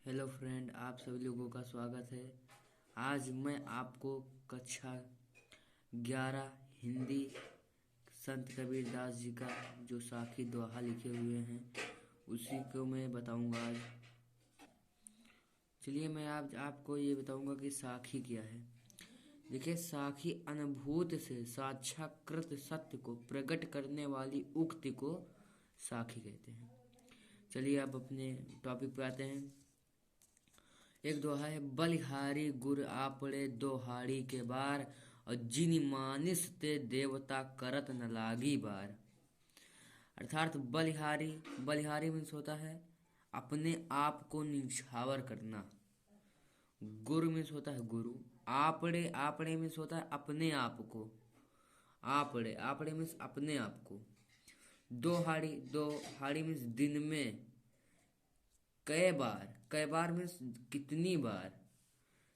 Hello friend, आप सभी लोगों का स्वागत है। आज मैं आपको कक्षा 11 हिंदी संत कबीरदास जी का जो साखी दोहा लिखे हुए हैं उसी को मैं बताऊंगा आज। चलिए मैं आज आपको ये बताऊंगा कि साखी क्या है। देखिए, साखी अनुभूत से साक्षात्कृत सत्य को प्रकट करने वाली उक्ति को साखी कहते हैं। चलिए अब अपने टॉपिक पे आते हैं। एक दोहा है, बलिहारी गुर आपड़े दोहाड़ी के बार और जिन मानिस ते देवता करत न लागी बार। अर्थात बलिहारी बलिहारी मीन्स होता है अपने आप को निछावर करना। गुरु मीन्स होता है गुरु। आपड़े आपड़े मीन्स होता है अपने आप को। आपड़े आपड़े मीन्स अपने आप को। दो हाड़ी मीन्स दिन में। कई बार मीन्स कितनी बार।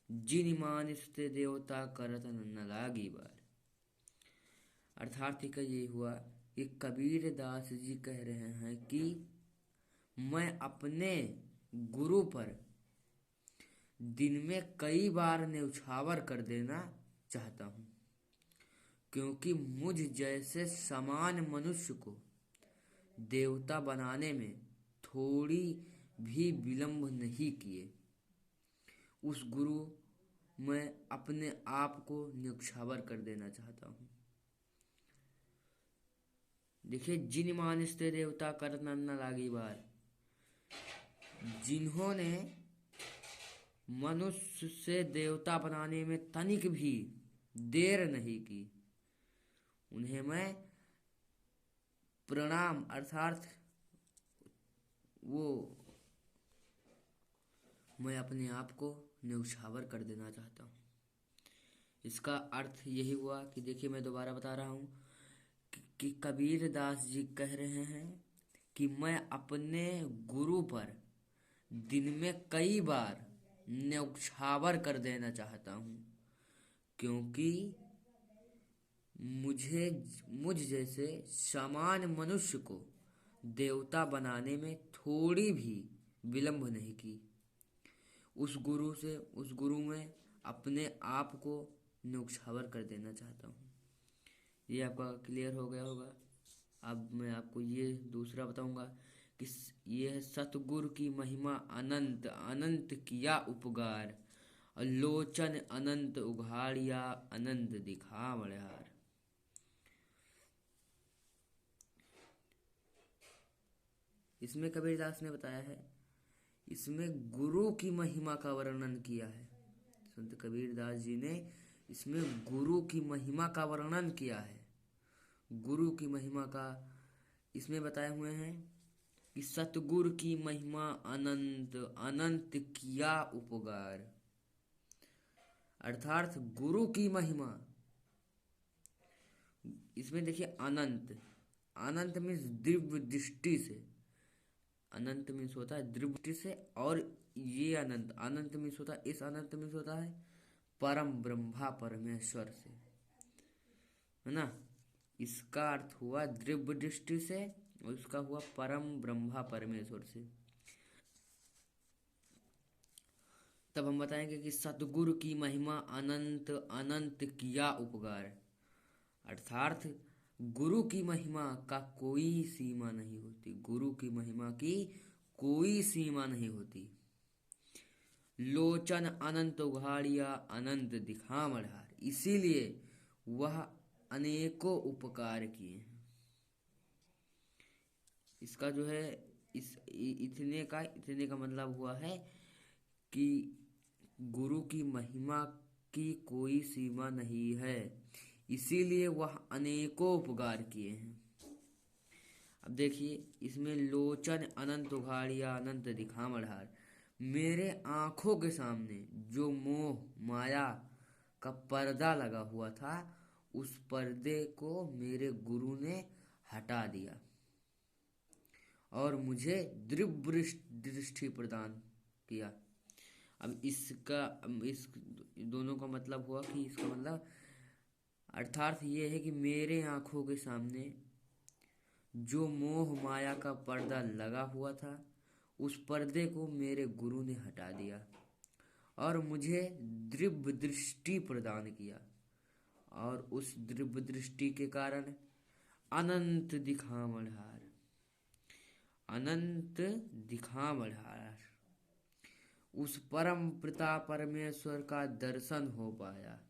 जिन मानिस्ते देवता करत न लागी बार। अर्थात का ये हुआ कि कबीर दास जी कह रहे हैं कि मैं अपने गुरु पर दिन में कई बार न्यौछावर कर देना चाहता हूँ, क्योंकि मुझ जैसे समान मनुष्य को देवता बनाने में थोड़ी भी विलंब नहीं किए। उस गुरु मैं अपने आप को न्यौछावर कर देना चाहता हूँ। देखिए, जिन मानस्ते देवता करत न लागी बार। जिन्होंने मनुष्य से देवता बनाने में तनिक भी देर नहीं की, उन्हें मैं प्रणाम अर्थात वो मैं अपने आप को न्यौछावर कर देना चाहता हूँ। इसका अर्थ यही हुआ कि देखिए, मैं दोबारा बता रहा हूँ कि कबीर दास जी कह रहे हैं कि मैं अपने गुरु पर दिन में कई बार न्यौछावर कर देना चाहता हूँ, क्योंकि मुझ जैसे समान मनुष्य को देवता बनाने में थोड़ी भी विलंब नहीं की। उस गुरु में अपने आप को न्यौछावर कर देना चाहता हूँ। ये आपका क्लियर हो गया होगा। अब मैं आपको ये दूसरा बताऊंगा कि ये है, सतगुरु की महिमा अनंत अनंत किया उपकार और लोचन अनंत उघाड़िया अनंत दिखा बड़हार। इसमें कबीरदास ने बताया है, इसमें गुरु की महिमा का वर्णन किया है। संत कबीरदास जी ने इसमें गुरु की महिमा का वर्णन किया है। गुरु की महिमा का इसमें बताए हुए हैं कि सतगुरु की महिमा अनंत अनंत किया उपकार। अर्थात गुरु की महिमा इसमें देखिए, अनंत अनंत मीन्स दिव्य दृष्टि से। अनंत मीन्स होता है दिव्य दृष्टि से, और ये अनंत अनंत मीन्स होता है, इस अनंत मीन्स होता है परम ब्रह्मा परमेश्वर से, है ना। इसका अर्थ हुआ दिव्य दृष्टि से और इसका हुआ परम ब्रह्मा परमेश्वर से। तब हम बताएंगे कि सतगुरु की महिमा अनंत अनंत किया उपकार। अर्थात गुरु की महिमा का कोई सीमा नहीं होती। गुरु की महिमा की कोई सीमा नहीं होती। लोचन अनंत उघाड़िया अनंत दिखा मढ़ार, इसीलिए वह अनेकों उपकार किए हैं। इसका जो है इतने का मतलब हुआ है कि गुरु की महिमा की कोई सीमा नहीं है, इसीलिए वह अनेकों उपकार किए हैं। अब देखिए, इसमें लोचन अनंत उघाड़िया अनंत दिखा मढ़ार। मेरे आंखों के सामने जो मोह माया का पर्दा लगा हुआ था, उस पर्दे को मेरे गुरु ने हटा दिया और मुझे दिव्य दृष्टि प्रदान किया। अब इस दोनों का मतलब हुआ कि इसका मतलब अर्थात ये है कि मेरे आंखों के सामने जो मोह माया का पर्दा लगा हुआ था, उस पर्दे को मेरे गुरु ने हटा दिया और मुझे दिव्य दृष्टि प्रदान किया, और उस दिव्य दृष्टि के कारण अनंत दिखामढ़ार, अनंत दिखामढ़ार उस परम पिता परमेश्वर का दर्शन हो पाया।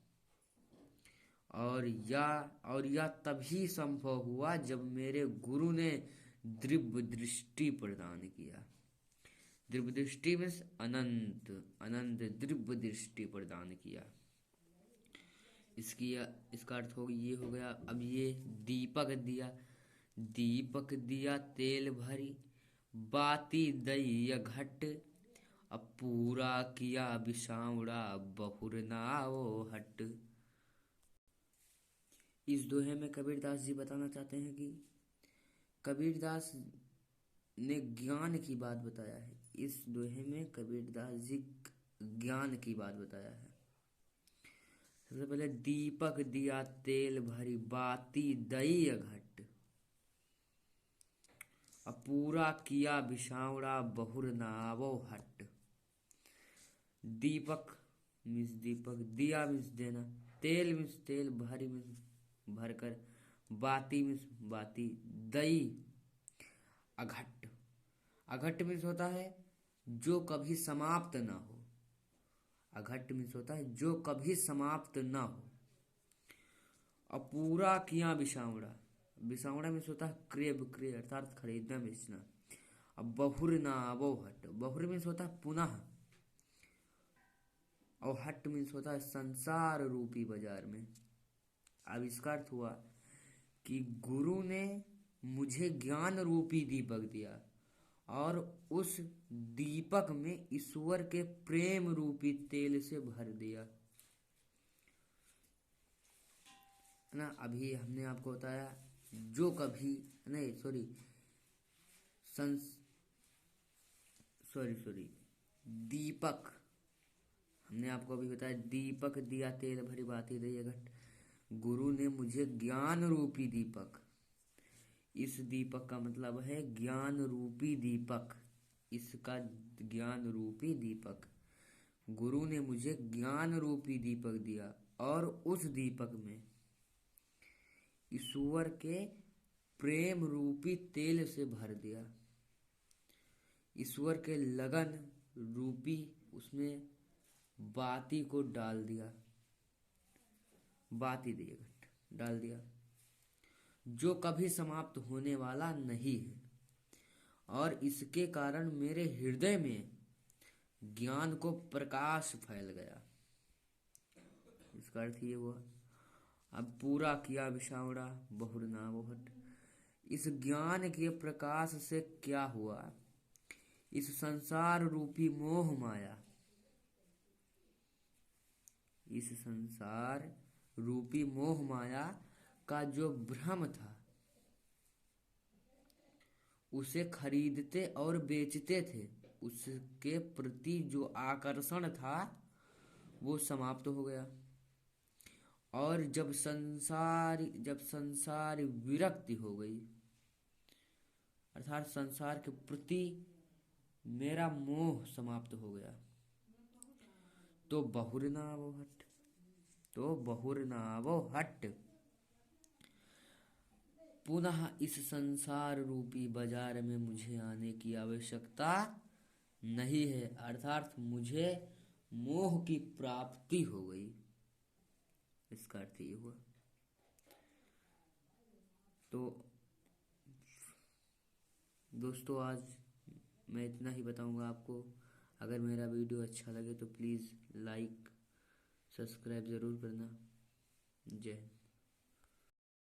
और यह तभी संभव हुआ जब मेरे गुरु ने दिव्य दृष्टि प्रदान किया। दिव्य दृष्टि मीन्स अनंत, अनंत दिव्य दृष्टि प्रदान किया। इसका अर्थ ये हो गया। अब ये दीपक दिया, दीपक दिया तेल भरी, बाती दई घट, अब पूरा किया बिसावड़ा बहुर नावो हट। इस दोहे में कबीरदास जी बताना चाहते हैं कि कबीरदास ने ज्ञान की बात बताया है। इस दोहे में कबीरदास जी ज्ञान की बात बताया है। सबसे पहले दीपक दिया तेल भरी, बाती दई घट, अब पूरा किया बिसावड़ा बहुर नावो हट। दीपक मीन्स दीपक, दिया मीन्स देना, तेल मीन्स तेल, भरी मीन्स भरकर, बाती मीन्स बाती, दई अघट, अघट मीन्स होता है जो कभी समाप्त ना हो। अघट मीन्स होता है जो कभी समाप्त ना हो। अब पूरा किया बिसावड़ा, बिसावड़ा मीन्स होता है क्रय विक्रय अर्थात खरीदना बेचना। अब बहुर नावो हट, बहुर मीन्स होता है पुनः, और हट मीन्स होता है संसार रूपी बाजार में। अब इसका अर्थ हुआ कि गुरु ने मुझे ज्ञान रूपी दीपक दिया और उस दीपक में ईश्वर के प्रेम रूपी तेल से भर दिया, है ना। अभी हमने आपको बताया जो कभी नहीं सॉरी दीपक, हमने आपको अभी बताया दीपक दिया तेल भरी, बाती दई घट। गुरु ने मुझे ज्ञान रूपी दीपक, इस दीपक का मतलब है ज्ञान रूपी दीपक, इसका ज्ञान रूपी दीपक। गुरु ने मुझे ज्ञान रूपी दीपक दिया और उस दीपक में ईश्वर के प्रेम रूपी तेल से भर दिया, ईश्वर के लगन रूपी उसमें बाती को डाल दिया, बाती दिए घट डाल दिया, जो कभी समाप्त होने वाला नहीं है। और इसके कारण मेरे हृदय में ज्ञान को प्रकाश फैल गया। इसका अर्थ ये हुआ। अब पूरा किया बिसावड़ा बहुर नावो हट, इस ज्ञान के प्रकाश से क्या हुआ, इस संसार रूपी मोह माया, इस संसार रूपी मोह माया का जो भ्रम था, उसे खरीदते और बेचते थे, उसके प्रति जो आकर्षण था वो समाप्त हो गया। और जब संसार विरक्ति हो गई, अर्थात संसार के प्रति मेरा मोह समाप्त हो गया, तो बहुर नावो हट, तो बहुर नावो हट, पुनः इस संसार रूपी बाजार में मुझे आने की आवश्यकता नहीं है, अर्थात मुझे मोह की प्राप्ति हो गई। इसका अर्थ ये हुआ। तो दोस्तों आज मैं इतना ही बताऊंगा आपको। अगर मेरा वीडियो अच्छा लगे तो प्लीज़ लाइक सब्सक्राइब ज़रूर करना। जय हिंद।